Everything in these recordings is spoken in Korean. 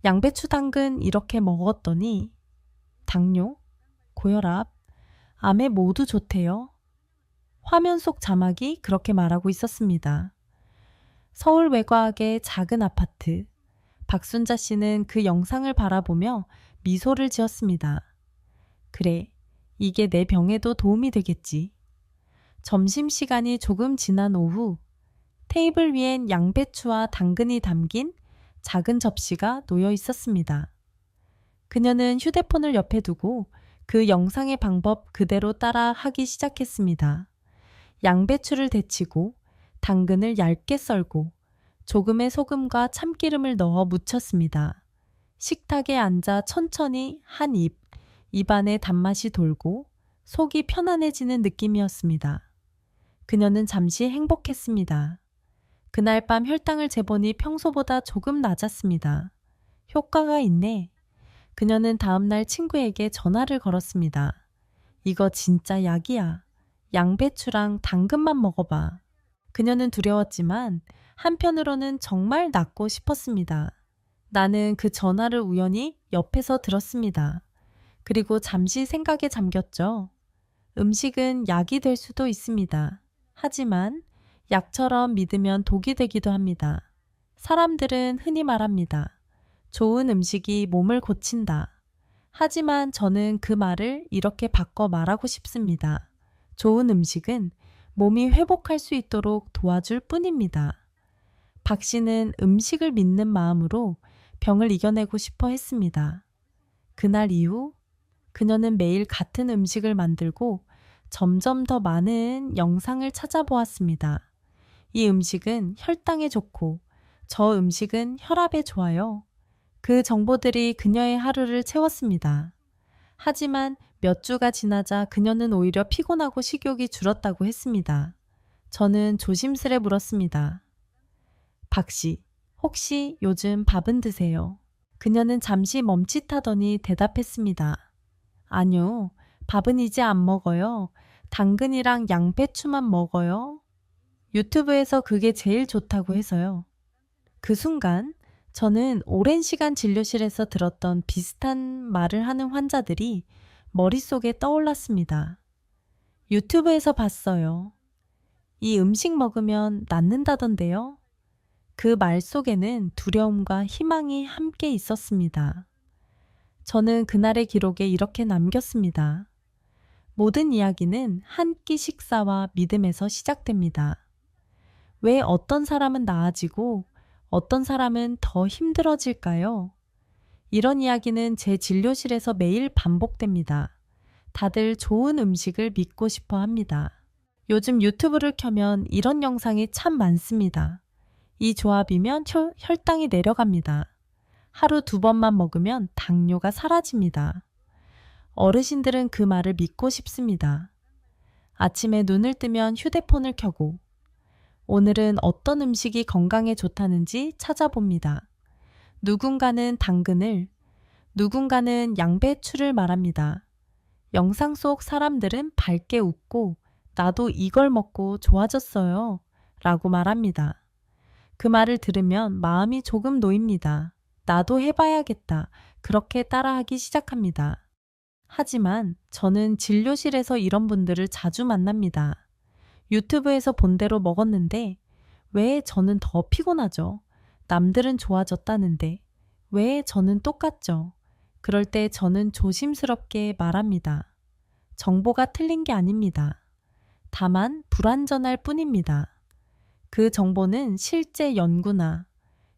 양배추 당근 이렇게 먹었더니 당뇨, 고혈압, 암에 모두 좋대요. 화면 속 자막이 그렇게 말하고 있었습니다. 서울 외곽의 작은 아파트. 박순자 씨는 그 영상을 바라보며 미소를 지었습니다. 그래, 이게 내 병에도 도움이 되겠지. 점심시간이 조금 지난 오후, 테이블 위엔 양배추와 당근이 담긴 작은 접시가 놓여 있었습니다. 그녀는 휴대폰을 옆에 두고 그 영상의 방법 그대로 따라 하기 시작했습니다. 양배추를 데치고 당근을 얇게 썰고 조금의 소금과 참기름을 넣어 무쳤습니다. 식탁에 앉아 천천히 한 입안에 단맛이 돌고 속이 편안해지는 느낌이었습니다. 그녀는 잠시 행복했습니다. 그날 밤 혈당을 재보니 평소보다 조금 낮았습니다. 효과가 있네. 그녀는 다음날 친구에게 전화를 걸었습니다. 이거 진짜 약이야. 양배추랑 당근만 먹어봐. 그녀는 두려웠지만 한편으로는 정말 낫고 싶었습니다. 나는 그 전화를 우연히 옆에서 들었습니다. 그리고 잠시 생각에 잠겼죠. 음식은 약이 될 수도 있습니다. 하지만 약처럼 믿으면 독이 되기도 합니다. 사람들은 흔히 말합니다. 좋은 음식이 몸을 고친다. 하지만 저는 그 말을 이렇게 바꿔 말하고 싶습니다. 좋은 음식은 몸이 회복할 수 있도록 도와줄 뿐입니다. 박 씨는 음식을 믿는 마음으로 병을 이겨내고 싶어 했습니다. 그날 이후 그녀는 매일 같은 음식을 만들고 점점 더 많은 영상을 찾아보았습니다. 이 음식은 혈당에 좋고 저 음식은 혈압에 좋아요. 그 정보들이 그녀의 하루를 채웠습니다. 하지만 몇 주가 지나자 그녀는 오히려 피곤하고 식욕이 줄었다고 했습니다. 저는 조심스레 물었습니다. 박 씨, 혹시 요즘 밥은 드세요? 그녀는 잠시 멈칫하더니 대답했습니다. 아니요, 밥은 이제 안 먹어요. 당근이랑 양배추만 먹어요. 유튜브에서 그게 제일 좋다고 해서요. 그 순간 저는 오랜 시간 진료실에서 들었던 비슷한 말을 하는 환자들이 머릿속에 떠올랐습니다. 유튜브에서 봤어요. 이 음식 먹으면 낫는다던데요. 그 말 속에는 두려움과 희망이 함께 있었습니다. 저는 그날의 기록에 이렇게 남겼습니다. 모든 이야기는 한 끼 식사와 믿음에서 시작됩니다. 왜 어떤 사람은 나아지고 어떤 사람은 더 힘들어질까요? 이런 이야기는 제 진료실에서 매일 반복됩니다. 다들 좋은 음식을 믿고 싶어 합니다. 요즘 유튜브를 켜면 이런 영상이 참 많습니다. 이 조합이면 혈당이 내려갑니다. 하루 2번만 먹으면 당뇨가 사라집니다. 어르신들은 그 말을 믿고 싶습니다. 아침에 눈을 뜨면 휴대폰을 켜고 오늘은 어떤 음식이 건강에 좋다는지 찾아봅니다. 누군가는 당근을, 누군가는 양배추를 말합니다. 영상 속 사람들은 밝게 웃고 나도 이걸 먹고 좋아졌어요 라고 말합니다. 그 말을 들으면 마음이 조금 놓입니다. 나도 해봐야겠다. 그렇게 따라하기 시작합니다. 하지만 저는 진료실에서 이런 분들을 자주 만납니다. 유튜브에서 본 대로 먹었는데 왜 저는 더 피곤하죠? 남들은 좋아졌다는데 왜 저는 똑같죠? 그럴 때 저는 조심스럽게 말합니다. 정보가 틀린 게 아닙니다. 다만 불완전할 뿐입니다. 그 정보는 실제 연구나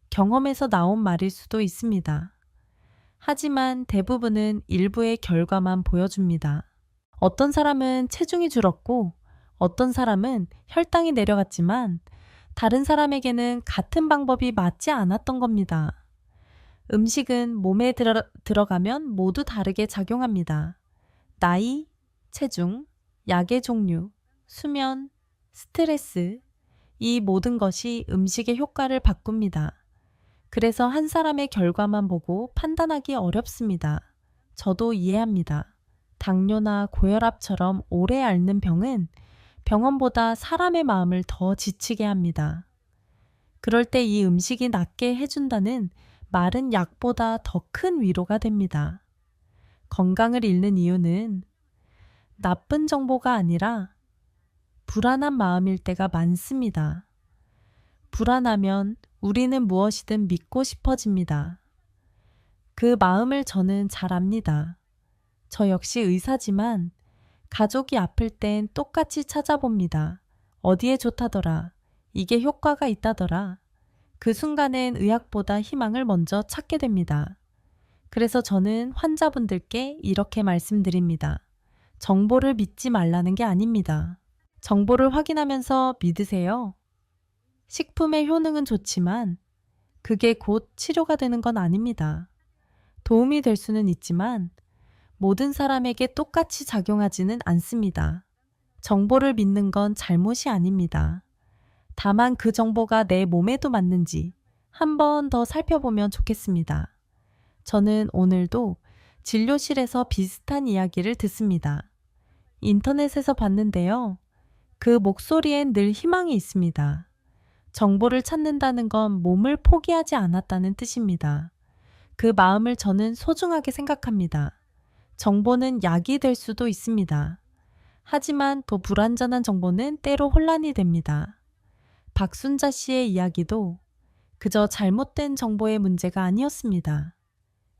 경험에서 나온 말일 수도 있습니다. 하지만 대부분은 일부의 결과만 보여줍니다. 어떤 사람은 체중이 줄었고 어떤 사람은 혈당이 내려갔지만 다른 사람에게는 같은 방법이 맞지 않았던 겁니다. 음식은 몸에 들어가면 모두 다르게 작용합니다. 나이, 체중, 약의 종류, 수면, 스트레스, 이 모든 것이 음식의 효과를 바꿉니다. 그래서 한 사람의 결과만 보고 판단하기 어렵습니다. 저도 이해합니다. 당뇨나 고혈압처럼 오래 앓는 병은 병원보다 사람의 마음을 더 지치게 합니다. 그럴 때 이 음식이 낫게 해준다는 말은 약보다 더 큰 위로가 됩니다. 건강을 잃는 이유는 나쁜 정보가 아니라 불안한 마음일 때가 많습니다. 불안하면 우리는 무엇이든 믿고 싶어집니다. 그 마음을 저는 잘 압니다. 저 역시 의사지만 가족이 아플 땐 똑같이 찾아봅니다. 어디에 좋다더라. 이게 효과가 있다더라. 그 순간엔 의학보다 희망을 먼저 찾게 됩니다. 그래서 저는 환자분들께 이렇게 말씀드립니다. 정보를 믿지 말라는 게 아닙니다. 정보를 확인하면서 믿으세요. 식품의 효능은 좋지만 그게 곧 치료가 되는 건 아닙니다. 도움이 될 수는 있지만 모든 사람에게 똑같이 작용하지는 않습니다. 정보를 믿는 건 잘못이 아닙니다. 다만 그 정보가 내 몸에도 맞는지 한 번 더 살펴보면 좋겠습니다. 저는 오늘도 진료실에서 비슷한 이야기를 듣습니다. 인터넷에서 봤는데요. 그 목소리엔 늘 희망이 있습니다. 정보를 찾는다는 건 몸을 포기하지 않았다는 뜻입니다. 그 마음을 저는 소중하게 생각합니다. 정보는 약이 될 수도 있습니다. 하지만 더 불완전한 정보는 때로 혼란이 됩니다. 박순자 씨의 이야기도 그저 잘못된 정보의 문제가 아니었습니다.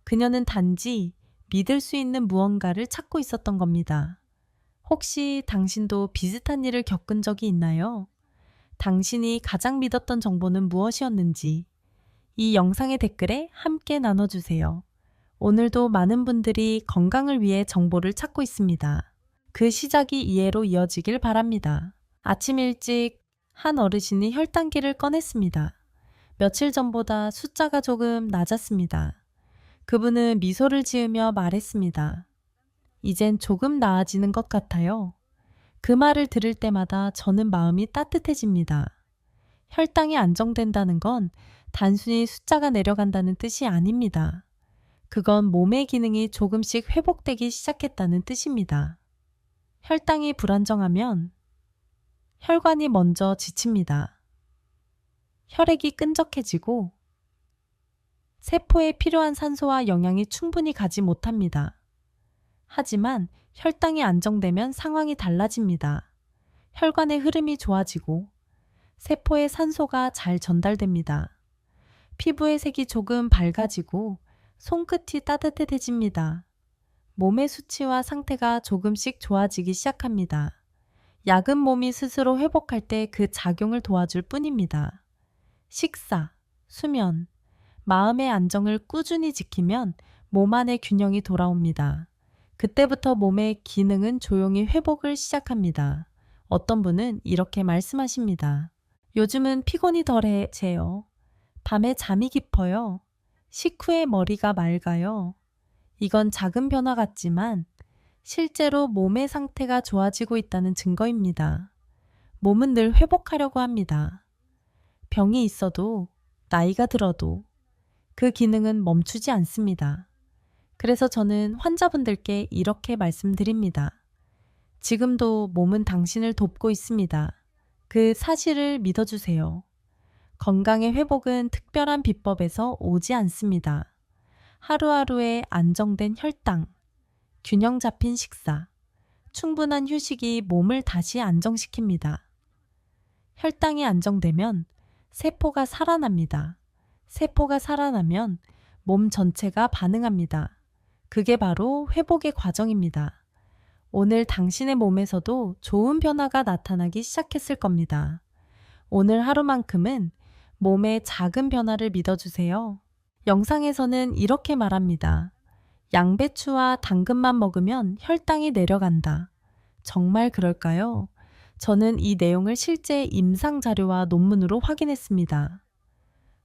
그녀는 단지 믿을 수 있는 무언가를 찾고 있었던 겁니다. 혹시 당신도 비슷한 일을 겪은 적이 있나요? 당신이 가장 믿었던 정보는 무엇이었는지 이 영상의 댓글에 함께 나눠주세요. 오늘도 많은 분들이 건강을 위해 정보를 찾고 있습니다. 그 시작이 이해로 이어지길 바랍니다. 아침 일찍 한 어르신이 혈당계를 꺼냈습니다. 며칠 전보다 숫자가 조금 낮았습니다. 그분은 미소를 지으며 말했습니다. 이젠 조금 나아지는 것 같아요. 그 말을 들을 때마다 저는 마음이 따뜻해집니다. 혈당이 안정된다는 건 단순히 숫자가 내려간다는 뜻이 아닙니다. 그건 몸의 기능이 조금씩 회복되기 시작했다는 뜻입니다. 혈당이 불안정하면 혈관이 먼저 지칩니다. 혈액이 끈적해지고 세포에 필요한 산소와 영양이 충분히 가지 못합니다. 하지만 혈당이 안정되면 상황이 달라집니다. 혈관의 흐름이 좋아지고 세포에 산소가 잘 전달됩니다. 피부의 색이 조금 밝아지고 손끝이 따뜻해집니다. 몸의 수치와 상태가 조금씩 좋아지기 시작합니다. 약은 몸이 스스로 회복할 때 그 작용을 도와줄 뿐입니다. 식사, 수면, 마음의 안정을 꾸준히 지키면 몸 안의 균형이 돌아옵니다. 그때부터 몸의 기능은 조용히 회복을 시작합니다. 어떤 분은 이렇게 말씀하십니다. 요즘은 피곤이 덜해져요. 밤에 잠이 깊어요. 식후에 머리가 맑아요. 이건 작은 변화 같지만 실제로 몸의 상태가 좋아지고 있다는 증거입니다. 몸은 늘 회복하려고 합니다. 병이 있어도 나이가 들어도 그 기능은 멈추지 않습니다. 그래서 저는 환자분들께 이렇게 말씀드립니다. 지금도 몸은 당신을 돕고 있습니다. 그 사실을 믿어주세요. 건강의 회복은 특별한 비법에서 오지 않습니다. 하루하루의 안정된 혈당, 균형 잡힌 식사, 충분한 휴식이 몸을 다시 안정시킵니다. 혈당이 안정되면 세포가 살아납니다. 세포가 살아나면 몸 전체가 반응합니다. 그게 바로 회복의 과정입니다. 오늘 당신의 몸에서도 좋은 변화가 나타나기 시작했을 겁니다. 오늘 하루만큼은 몸의 작은 변화를 믿어주세요. 영상에서는 이렇게 말합니다. 양배추와 당근만 먹으면 혈당이 내려간다. 정말 그럴까요? 저는 이 내용을 실제 임상 자료와 논문으로 확인했습니다.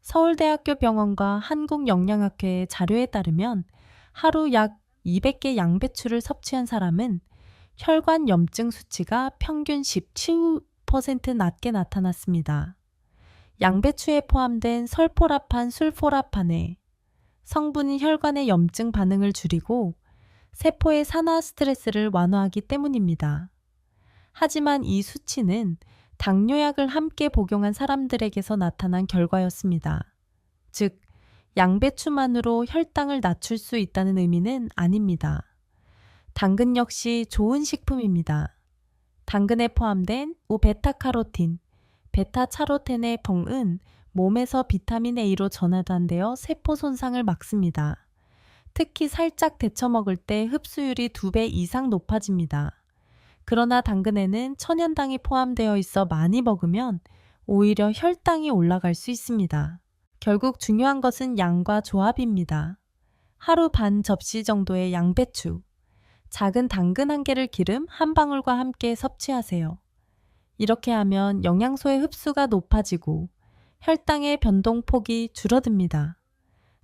서울대학교 병원과 한국영양학회의 자료에 따르면 하루 약 200개 양배추를 섭취한 사람은 혈관 염증 수치가 평균 17% 낮게 나타났습니다. 양배추에 포함된 설포라판, 술포라판의 성분이 혈관의 염증 반응을 줄이고 세포의 산화 스트레스를 완화하기 때문입니다. 하지만 이 수치는 당뇨약을 함께 복용한 사람들에게서 나타난 결과였습니다. 즉, 양배추만으로 혈당을 낮출 수 있다는 의미는 아닙니다. 당근 역시 좋은 식품입니다. 당근에 포함된 우베타카로틴, 베타차로텐의 봉은 몸에서 비타민 A로 전환되어 세포 손상을 막습니다. 특히 살짝 데쳐 먹을 때 흡수율이 2배 이상 높아집니다. 그러나 당근에는 천연당이 포함되어 있어 많이 먹으면 오히려 혈당이 올라갈 수 있습니다. 결국 중요한 것은 양과 조합입니다. 하루 반 접시 정도의 양배추, 작은 당근 1개를 기름 1방울과 함께 섭취하세요. 이렇게 하면 영양소의 흡수가 높아지고 혈당의 변동폭이 줄어듭니다.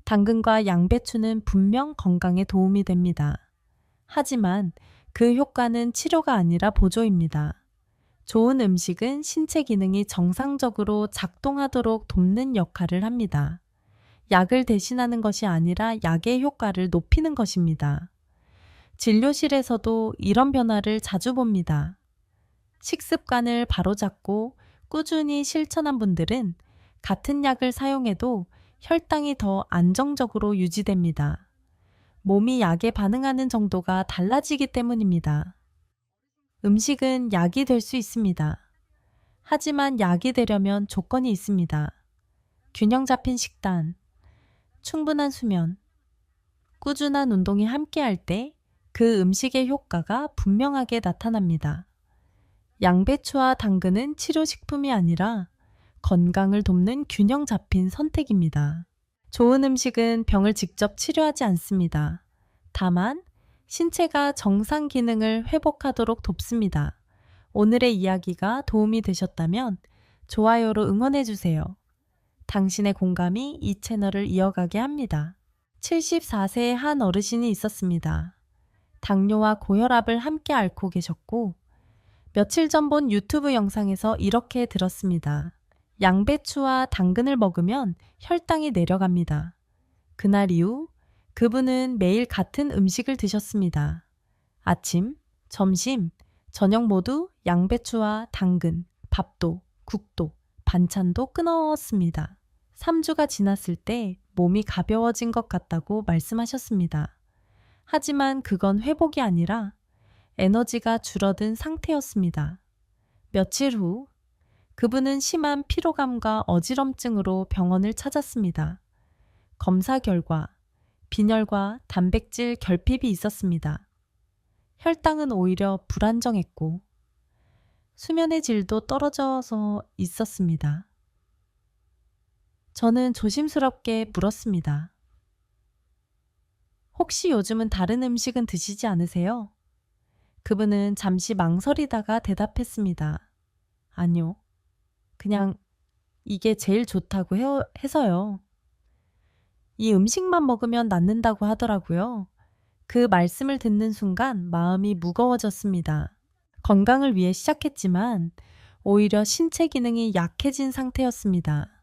당근과 양배추는 분명 건강에 도움이 됩니다. 하지만 그 효과는 치료가 아니라 보조입니다. 좋은 음식은 신체 기능이 정상적으로 작동하도록 돕는 역할을 합니다. 약을 대신하는 것이 아니라 약의 효과를 높이는 것입니다. 진료실에서도 이런 변화를 자주 봅니다. 식습관을 바로잡고 꾸준히 실천한 분들은 같은 약을 사용해도 혈당이 더 안정적으로 유지됩니다. 몸이 약에 반응하는 정도가 달라지기 때문입니다. 음식은 약이 될 수 있습니다. 하지만 약이 되려면 조건이 있습니다. 균형 잡힌 식단, 충분한 수면, 꾸준한 운동이 함께할 때 그 음식의 효과가 분명하게 나타납니다. 양배추와 당근은 치료식품이 아니라 건강을 돕는 균형 잡힌 선택입니다. 좋은 음식은 병을 직접 치료하지 않습니다. 다만 신체가 정상 기능을 회복하도록 돕습니다. 오늘의 이야기가 도움이 되셨다면 좋아요로 응원해주세요. 당신의 공감이 이 채널을 이어가게 합니다. 74세의 한 어르신이 있었습니다. 당뇨와 고혈압을 함께 앓고 계셨고 며칠 전 본 유튜브 영상에서 이렇게 들었습니다. 양배추와 당근을 먹으면 혈당이 내려갑니다. 그날 이후 그분은 매일 같은 음식을 드셨습니다. 아침, 점심, 저녁 모두 양배추와 당근, 밥도, 국도, 반찬도 끊었습니다. 3주가 지났을 때 몸이 가벼워진 것 같다고 말씀하셨습니다. 하지만 그건 회복이 아니라 에너지가 줄어든 상태였습니다. 며칠 후 그분은 심한 피로감과 어지럼증으로 병원을 찾았습니다. 검사 결과 빈혈과 단백질 결핍이 있었습니다. 혈당은 오히려 불안정했고 수면의 질도 떨어져서 있었습니다. 저는 조심스럽게 물었습니다. 혹시 요즘은 다른 음식은 드시지 않으세요? 그분은 잠시 망설이다가 대답했습니다. 아니요. 그냥 이게 제일 좋다고 해서요. 이 음식만 먹으면 낫는다고 하더라고요. 그 말씀을 듣는 순간 마음이 무거워졌습니다. 건강을 위해 시작했지만 오히려 신체 기능이 약해진 상태였습니다.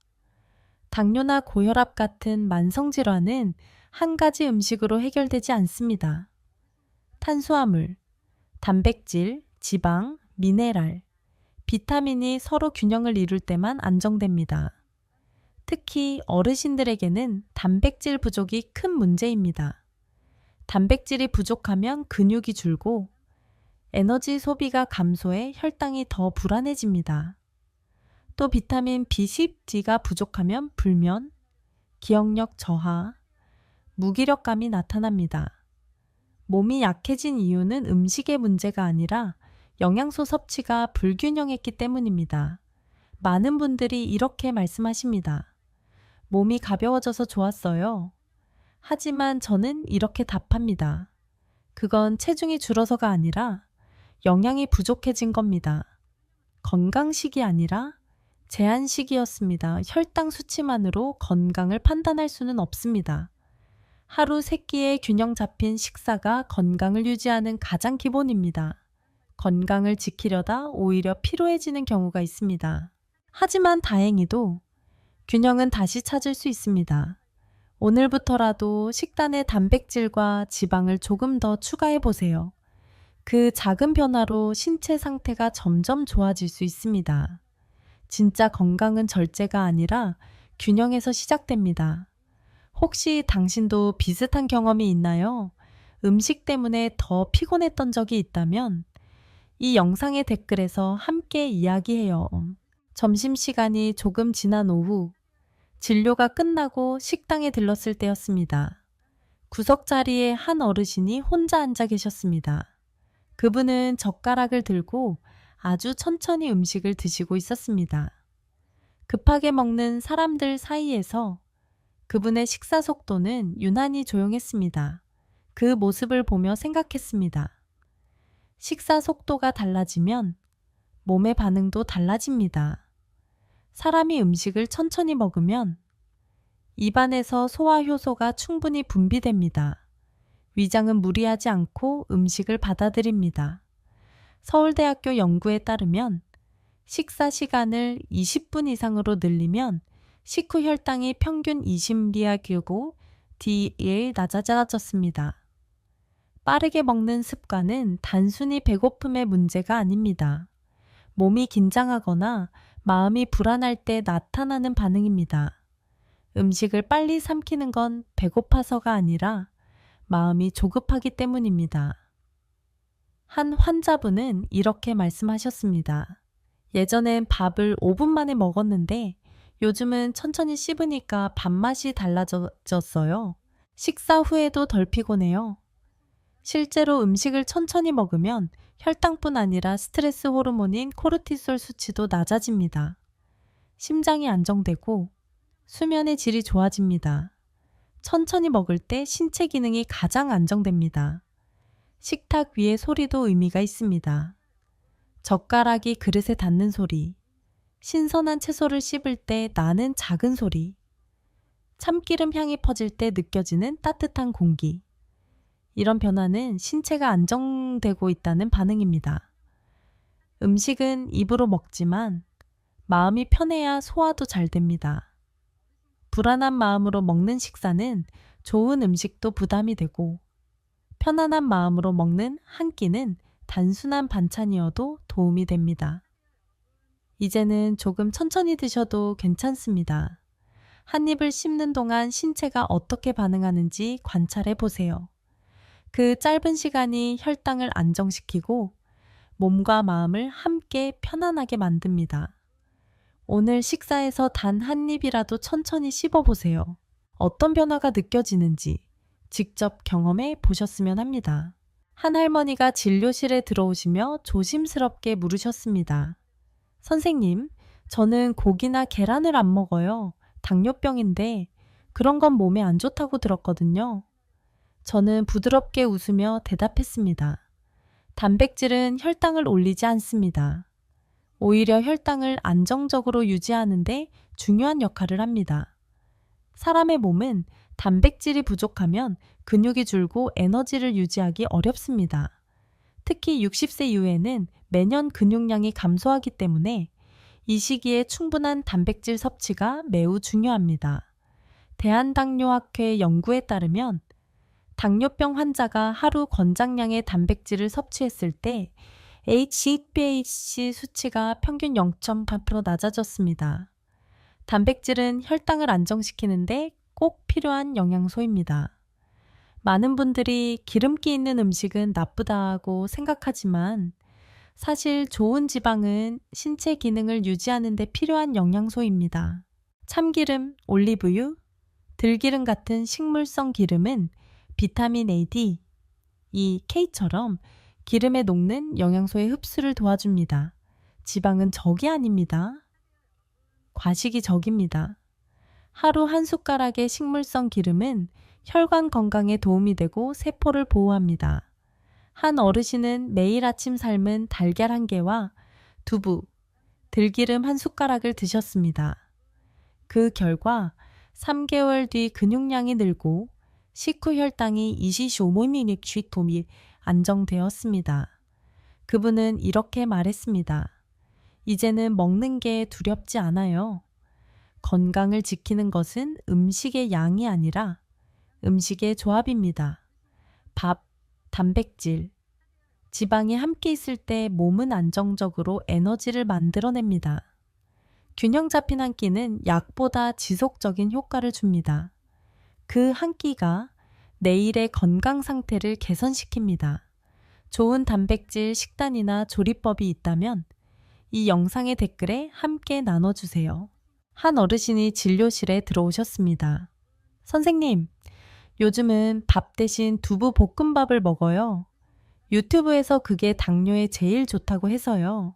당뇨나 고혈압 같은 만성질환은 한 가지 음식으로 해결되지 않습니다. 탄수화물, 단백질, 지방, 미네랄, 비타민이 서로 균형을 이룰 때만 안정됩니다. 특히 어르신들에게는 단백질 부족이 큰 문제입니다. 단백질이 부족하면 근육이 줄고 에너지 소비가 감소해 혈당이 더 불안해집니다. 또 비타민 B10D가 부족하면 불면, 기억력 저하, 무기력감이 나타납니다. 몸이 약해진 이유는 음식의 문제가 아니라 영양소 섭취가 불균형했기 때문입니다. 많은 분들이 이렇게 말씀하십니다. 몸이 가벼워져서 좋았어요. 하지만 저는 이렇게 답합니다. 그건 체중이 줄어서가 아니라 영양이 부족해진 겁니다. 건강식이 아니라 제한식이었습니다. 혈당 수치만으로 건강을 판단할 수는 없습니다. 하루 3끼의 균형 잡힌 식사가 건강을 유지하는 가장 기본입니다. 건강을 지키려다 오히려 피로해지는 경우가 있습니다. 하지만 다행히도 균형은 다시 찾을 수 있습니다. 오늘부터라도 식단에 단백질과 지방을 조금 더 추가해 보세요. 그 작은 변화로 신체 상태가 점점 좋아질 수 있습니다. 진짜 건강은 절제가 아니라 균형에서 시작됩니다. 혹시 당신도 비슷한 경험이 있나요? 음식 때문에 더 피곤했던 적이 있다면 이 영상의 댓글에서 함께 이야기해요. 점심시간이 조금 지난 오후, 진료가 끝나고 식당에 들렀을 때였습니다. 구석자리에 한 어르신이 혼자 앉아 계셨습니다. 그분은 젓가락을 들고 아주 천천히 음식을 드시고 있었습니다. 급하게 먹는 사람들 사이에서 그분의 식사 속도는 유난히 조용했습니다. 그 모습을 보며 생각했습니다. 식사 속도가 달라지면 몸의 반응도 달라집니다. 사람이 음식을 천천히 먹으면 입안에서 소화 효소가 충분히 분비됩니다. 위장은 무리하지 않고 음식을 받아들입니다. 서울대학교 연구에 따르면 식사 시간을 20분 이상으로 늘리면 식후 혈당이 평균 20리아이고 DEA 낮아졌습니다. 빠르게 먹는 습관은 단순히 배고픔의 문제가 아닙니다. 몸이 긴장하거나 마음이 불안할 때 나타나는 반응입니다. 음식을 빨리 삼키는 건 배고파서가 아니라 마음이 조급하기 때문입니다. 한 환자분은 이렇게 말씀하셨습니다. 예전엔 밥을 5분 만에 먹었는데 요즘은 천천히 씹으니까 밥맛이 달라졌어요. 식사 후에도 덜 피곤해요. 실제로 음식을 천천히 먹으면 혈당뿐 아니라 스트레스 호르몬인 코르티솔 수치도 낮아집니다. 심장이 안정되고 수면의 질이 좋아집니다. 천천히 먹을 때 신체 기능이 가장 안정됩니다. 식탁 위의 소리도 의미가 있습니다. 젓가락이 그릇에 닿는 소리, 신선한 채소를 씹을 때 나는 작은 소리, 참기름 향이 퍼질 때 느껴지는 따뜻한 공기. 이런 변화는 신체가 안정되고 있다는 반응입니다. 음식은 입으로 먹지만 마음이 편해야 소화도 잘 됩니다. 불안한 마음으로 먹는 식사는 좋은 음식도 부담이 되고 편안한 마음으로 먹는 한 끼는 단순한 반찬이어도 도움이 됩니다. 이제는 조금 천천히 드셔도 괜찮습니다. 한 입을 씹는 동안 신체가 어떻게 반응하는지 관찰해 보세요. 그 짧은 시간이 혈당을 안정시키고 몸과 마음을 함께 편안하게 만듭니다. 오늘 식사에서 단 한 입이라도 천천히 씹어보세요. 어떤 변화가 느껴지는지 직접 경험해 보셨으면 합니다. 한 할머니가 진료실에 들어오시며 조심스럽게 물으셨습니다. 선생님, 저는 고기나 계란을 안 먹어요. 당뇨병인데 그런 건 몸에 안 좋다고 들었거든요. 저는 부드럽게 웃으며 대답했습니다. 단백질은 혈당을 올리지 않습니다. 오히려 혈당을 안정적으로 유지하는데 중요한 역할을 합니다. 사람의 몸은 단백질이 부족하면 근육이 줄고 에너지를 유지하기 어렵습니다. 특히 60세 이후에는 매년 근육량이 감소하기 때문에 이 시기에 충분한 단백질 섭취가 매우 중요합니다. 대한당뇨학회 연구에 따르면 당뇨병 환자가 하루 권장량의 단백질을 섭취했을 때 HbA1c 수치가 평균 0.8% 낮아졌습니다. 단백질은 혈당을 안정시키는데 꼭 필요한 영양소입니다. 많은 분들이 기름기 있는 음식은 나쁘다고 생각하지만 사실 좋은 지방은 신체 기능을 유지하는 데 필요한 영양소입니다. 참기름, 올리브유, 들기름 같은 식물성 기름은 비타민 A, D, E, K처럼 기름에 녹는 영양소의 흡수를 도와줍니다. 지방은 적이 아닙니다. 과식이 적입니다. 하루 한 숟가락의 식물성 기름은 혈관 건강에 도움이 되고 세포를 보호합니다. 한 어르신은 매일 아침 삶은 달걀 1개와 두부, 들기름 1숟가락을 드셨습니다. 그 결과 3개월 뒤 근육량이 늘고 식후 혈당이 25mm이 안정되었습니다. 그분은 이렇게 말했습니다. 이제는 먹는 게 두렵지 않아요. 건강을 지키는 것은 음식의 양이 아니라 음식의 조합입니다. 밥, 단백질, 지방이 함께 있을 때 몸은 안정적으로 에너지를 만들어냅니다. 균형 잡힌 한 끼는 약보다 지속적인 효과를 줍니다. 그 한 끼가 내일의 건강 상태를 개선시킵니다. 좋은 단백질 식단이나 조리법이 있다면 이 영상의 댓글에 함께 나눠주세요. 한 어르신이 진료실에 들어오셨습니다. 선생님, 요즘은 밥 대신 두부 볶음밥을 먹어요. 유튜브에서 그게 당뇨에 제일 좋다고 해서요.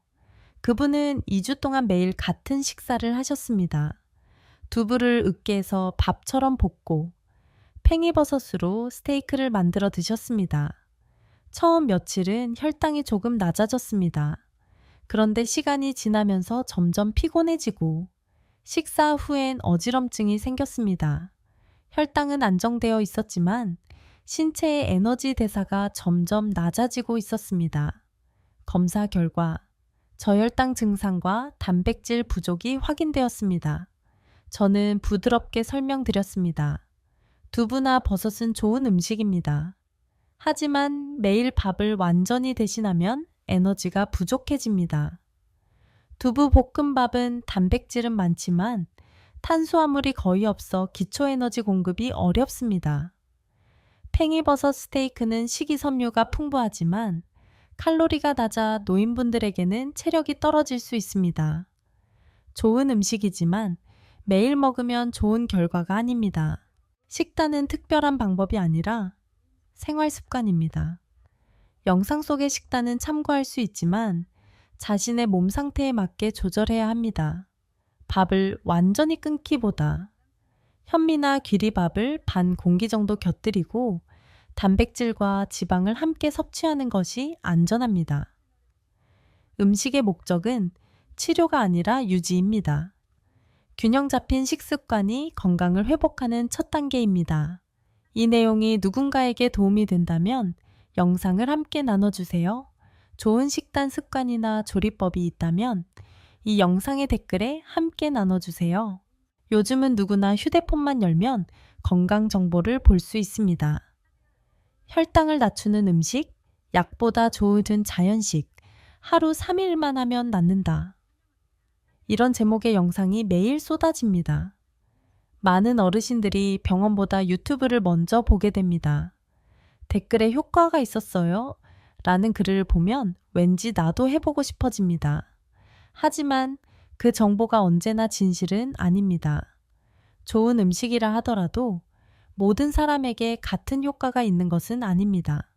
그분은 2주 동안 매일 같은 식사를 하셨습니다. 두부를 으깨서 밥처럼 볶고 팽이버섯으로 스테이크를 만들어 드셨습니다. 처음 며칠은 혈당이 조금 낮아졌습니다. 그런데 시간이 지나면서 점점 피곤해지고 식사 후엔 어지럼증이 생겼습니다. 혈당은 안정되어 있었지만 신체의 에너지 대사가 점점 낮아지고 있었습니다. 검사 결과 저혈당 증상과 단백질 부족이 확인되었습니다. 저는 부드럽게 설명드렸습니다. 두부나 버섯은 좋은 음식입니다. 하지만 매일 밥을 완전히 대신하면 에너지가 부족해집니다. 두부 볶음밥은 단백질은 많지만 탄수화물이 거의 없어 기초 에너지 공급이 어렵습니다. 팽이버섯 스테이크는 식이섬유가 풍부하지만 칼로리가 낮아 노인분들에게는 체력이 떨어질 수 있습니다. 좋은 음식이지만 매일 먹으면 좋은 결과가 아닙니다. 식단은 특별한 방법이 아니라 생활 습관입니다. 영상 속의 식단은 참고할 수 있지만 자신의 몸 상태에 맞게 조절해야 합니다. 밥을 완전히 끊기보다 현미나 귀리밥을 반 공기 정도 곁들이고 단백질과 지방을 함께 섭취하는 것이 안전합니다. 음식의 목적은 치료가 아니라 유지입니다. 균형 잡힌 식습관이 건강을 회복하는 첫 단계입니다. 이 내용이 누군가에게 도움이 된다면 영상을 함께 나눠주세요. 좋은 식단 습관이나 조리법이 있다면 이 영상의 댓글에 함께 나눠주세요. 요즘은 누구나 휴대폰만 열면 건강 정보를 볼 수 있습니다. 혈당을 낮추는 음식, 약보다 좋은 자연식, 하루 3일만 하면 낫는다. 이런 제목의 영상이 매일 쏟아집니다. 많은 어르신들이 병원보다 유튜브를 먼저 보게 됩니다. 댓글에 효과가 있었어요? 라는 글을 보면 왠지 나도 해보고 싶어집니다. 하지만 그 정보가 언제나 진실은 아닙니다. 좋은 음식이라 하더라도 모든 사람에게 같은 효과가 있는 것은 아닙니다.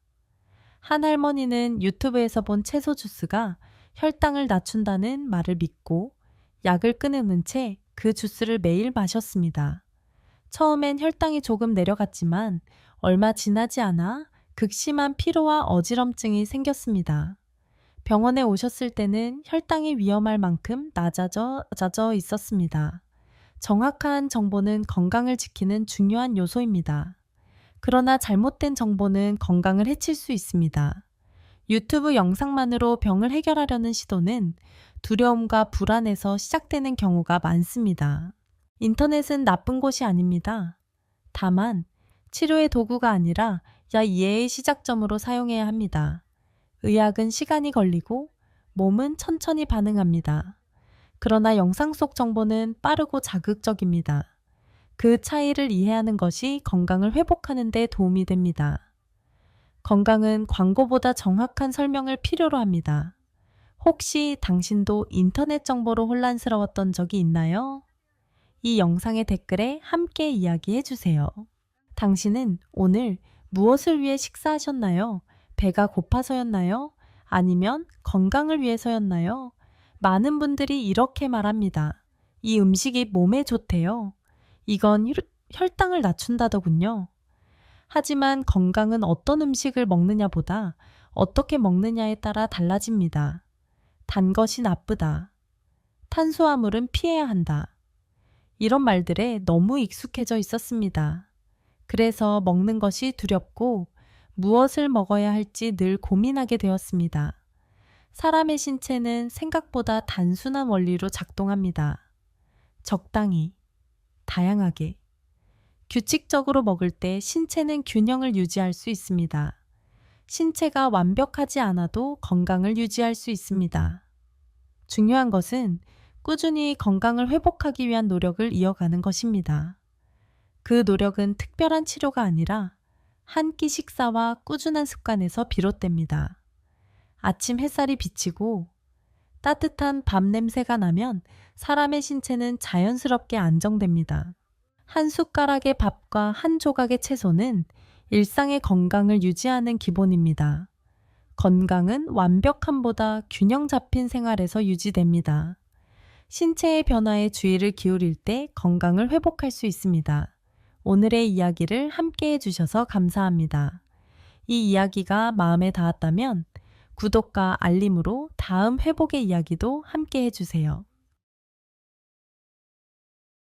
한 할머니는 유튜브에서 본 채소 주스가 혈당을 낮춘다는 말을 믿고 약을 끊는 채 그 주스를 매일 마셨습니다. 처음엔 혈당이 조금 내려갔지만 얼마 지나지 않아 극심한 피로와 어지럼증이 생겼습니다. 병원에 오셨을 때는 혈당이 위험할 만큼 낮아져 있었습니다. 정확한 정보는 건강을 지키는 중요한 요소입니다. 그러나 잘못된 정보는 건강을 해칠 수 있습니다. 유튜브 영상만으로 병을 해결하려는 시도는 두려움과 불안에서 시작되는 경우가 많습니다. 인터넷은 나쁜 곳이 아닙니다. 다만 치료의 도구가 아니라 이해의 시작점으로 사용해야 합니다. 의학은 시간이 걸리고 몸은 천천히 반응합니다. 그러나 영상 속 정보는 빠르고 자극적입니다. 그 차이를 이해하는 것이 건강을 회복하는 데 도움이 됩니다. 건강은 광고보다 정확한 설명을 필요로 합니다. 혹시 당신도 인터넷 정보로 혼란스러웠던 적이 있나요? 이 영상의 댓글에 함께 이야기해 주세요. 당신은 오늘 무엇을 위해 식사하셨나요? 배가 고파서였나요? 아니면 건강을 위해서였나요? 많은 분들이 이렇게 말합니다. 이 음식이 몸에 좋대요. 이건 혈당을 낮춘다더군요. 하지만 건강은 어떤 음식을 먹느냐보다 어떻게 먹느냐에 따라 달라집니다. 단 것이 나쁘다. 탄수화물은 피해야 한다. 이런 말들에 너무 익숙해져 있었습니다. 그래서 먹는 것이 두렵고 무엇을 먹어야 할지 늘 고민하게 되었습니다. 사람의 신체는 생각보다 단순한 원리로 작동합니다. 적당히, 다양하게, 규칙적으로 먹을 때 신체는 균형을 유지할 수 있습니다. 신체가 완벽하지 않아도 건강을 유지할 수 있습니다. 중요한 것은 꾸준히 건강을 회복하기 위한 노력을 이어가는 것입니다. 그 노력은 특별한 치료가 아니라 한 끼 식사와 꾸준한 습관에서 비롯됩니다. 아침 햇살이 비치고 따뜻한 밥 냄새가 나면 사람의 신체는 자연스럽게 안정됩니다. 한 숟가락의 밥과 한 조각의 채소는 일상의 건강을 유지하는 기본입니다. 건강은 완벽함보다 균형 잡힌 생활에서 유지됩니다. 신체의 변화에 주의를 기울일 때 건강을 회복할 수 있습니다. 오늘의 이야기를 함께 해주셔서 감사합니다. 이 이야기가 마음에 닿았다면 구독과 알림으로 다음 회복의 이야기도 함께 해주세요.